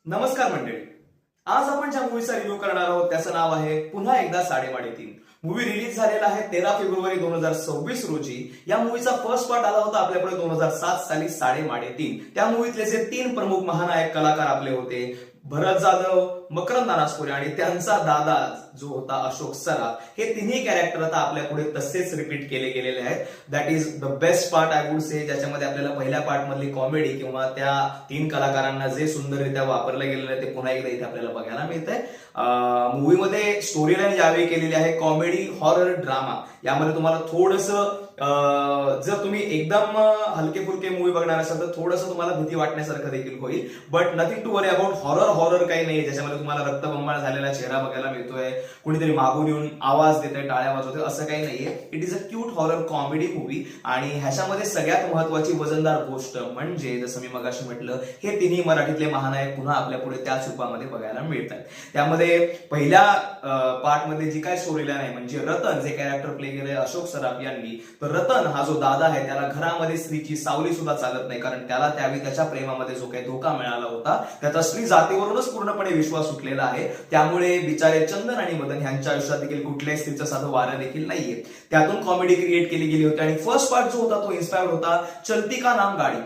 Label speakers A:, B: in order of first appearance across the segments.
A: नमस्कार मंडळी. आज आपण ज्या मूवीचा रिव्ह्यू करणार आहोत त्याचं नाव आहे पुन्हा एकदा साडेवाडे तीन. मूवी रिलीज झालेला आहे 13 फेब्रुवारी 2026 रोजी. या मूवीचा फर्स्ट पार्ट आला होता आपल्याकडे 2007 साली साडेवाडे तीन. त्या मूवीतले जे तीन प्रमुख महानायक कलाकार आपले होते भरत जाधव, मकरंद अनासपुरे आणि त्यांचा दादा जो होता अशोक सराफ, हे तिन्ही कॅरेक्टर आता आपल्या पुढे तसेच रिपीट केले गेलेले आहेत. That is the best part I would से, ज्याच्यामध्ये आपल्याला पहिल्या पार्ट मधली कॉमेडी किंवा त्या तीन कलाकारांना जे सुंदररित्या वापरलं गेलेलं आहे ते पुन्हा एकदा इथे आपल्याला बघायला मिळतंय. मूवीमध्ये स्टोरी लाईन यावेळी केलेली आहे कॉमेडी हॉरर ड्रामा. यामध्ये तुम्हाला थोडंसं जर तुम्ही एकदम हलके फुलके मूवी बघणार असाल तर थोडंसं तुम्हाला भीती वाटण्यासारखं देखील होईल. But nothing to worry about. Horror काही नाही ज्याच्यामध्ये तुम्हाला रक्तबंबाळ झालेला चेहरा बघायला मिळतोय, कुणीतरी मागून येऊन आवाज देतोय, टाळ्या वाजवतोय, असं काही नाहीये. It is a cute horror comedy movie. आणि ह्याच्यामध्ये सगळ्यात महत्वाची वजनदार गोष्ट म्हणजे जसं मी मगाशी म्हटलं, हे तिन्ही मराठीतले महानायक पुन्हा आपल्या पुढे त्याच रूपामध्ये बघायला मिळतात. त्यामध्ये पहिल्या पार्ट मध्ये जी काय स्टोरी लाईन आहे म्हणजे रतन जे कॅरेक्टर प्ले केलंय अशोक सराफ यांनी, तर रतन हा जो दादा आहे त्याला घरामध्ये स्त्रीची सावली सुद्धा चालत नाही, कारण त्याला त्यावेळी त्याच्या प्रेमामध्ये जो काही धोका मिळाला होता त्याचा स्त्री जातीवरूनच पूर्णपणे विश्वास सुटलेला आहे. त्यामुळे बिचारे चंदन आणि मदन यांच्या आयुष्यात देखील कुठल्याही स्त्रीचं साधं वारं देखील नाहीये. त्यातून कॉमेडी क्रिएट केली गेली होती. आणि फर्स्ट पार्ट जो होता तो इन्स्पायर्ड होता चलती का नाम गाडी,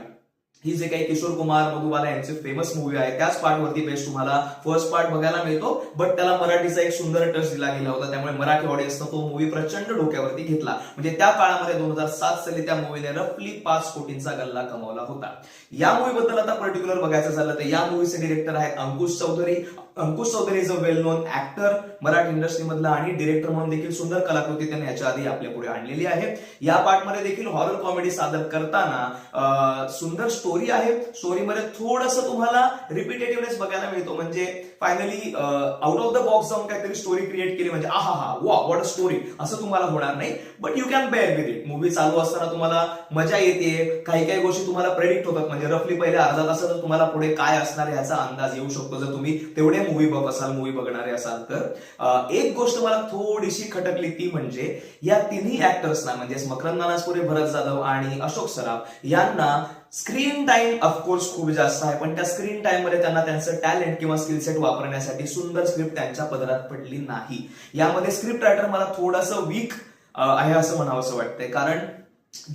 A: ही जे काही किशोर कुमार मधुबाला यांची फेमस मूवी आहे त्याच पार्ट वरती बेस्ट तुम्हाला फर्स्ट पार्ट बघायला मिळतो. बट त्याला मराठीचा एक सुंदर टच दिला गेला होता, त्यामुळे मराठी ऑडियन्सनं तो मूवी प्रचंड डोक्यावरती घेतला. म्हणजे त्या काळामध्ये 2007 साली त्या मूवीने रफली 5 कोटींचा गल्ला कमावला होता. या मूवीबद्दल आता पर्टिक्युलर बघायचं झालं तर या मूवीचे डिरेक्टर आहेत Ankush Chaudhari. Ankush Chaudhari is a well known actor Marathi इंडस्ट्रीमधला, आणि डिरेक्टर म्हणून देखील सुंदर कलाकृती त्यांनी याच्या आधी आपल्या पुढे आणलेली आहे. या पार्टमध्ये देखील हॉरर कॉमेडी सादर करताना सुंदर स्टोरी आहे. स्टोरीमध्ये थोडंसं तुम्हाला रिपिटेटिव्हनेस बघायला मिळतो. म्हणजे finally out of the box जाऊन काहीतरी स्टोरी क्रिएट केली म्हणजे आहा व्हॉट अ स्टोरी असं तुम्हाला होणार नाही. But you can bear with it. Movie चालू असताना तुम्हाला मजा येते. काही गोष्टी तुम्हाला प्रेडिक्ट होतात. म्हणजे रफली पहिल्या अर्धा तासात तुम्हाला पुढे काय असणार याचा अंदाज येऊ शकतो जर तुम्ही तेवढे मूवी बघणारे असाल तर. एक गोष्ट मला थोडीशी खटकली ती म्हणजे या तिन्ही ऍक्टर्सना म्हणजेच मकरंद अनासपुरे, भरत जाधव आणि अशोक सराफ यांना स्क्रीन टाइम ऑफकोर्स खूप जास्त आहे, पण त्या स्क्रीन टाइम मध्ये त्यांना त्यांचं टॅलेंट किंवा स्किल सेट वापरण्यासाठी सुंदर स्क्रिप्ट त्यांच्या पदरात पडली नाही. यामध्ये स्क्रिप्ट रायटर मला थोडंसं वीक आहे असं म्हणावंसं वाटतंय. कारण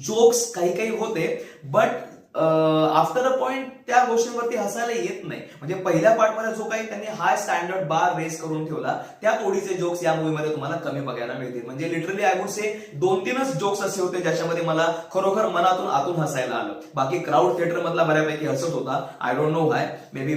A: जोक्स काही होते बट आफ्टर अ पॉइंट त्या गोष्टींवरती हसायला येत नाही. म्हणजे पहिल्या पार्टमध्ये जो काही त्यांनी हाय स्टँडर्ड बार रेस करून ठेवला त्या ओढीचे जोक्स या मूवीमध्ये तुम्हाला कमी बघायला मिळतील. म्हणजे लिटरली आय वुड से 2-3च जोक्स असे होते ज्याच्यामध्ये मला खरोखर मनातून आतून हसायला आलं. बाकी क्राऊड थिएटर मधला बऱ्यापैकी हसत होता. I don't know why, may be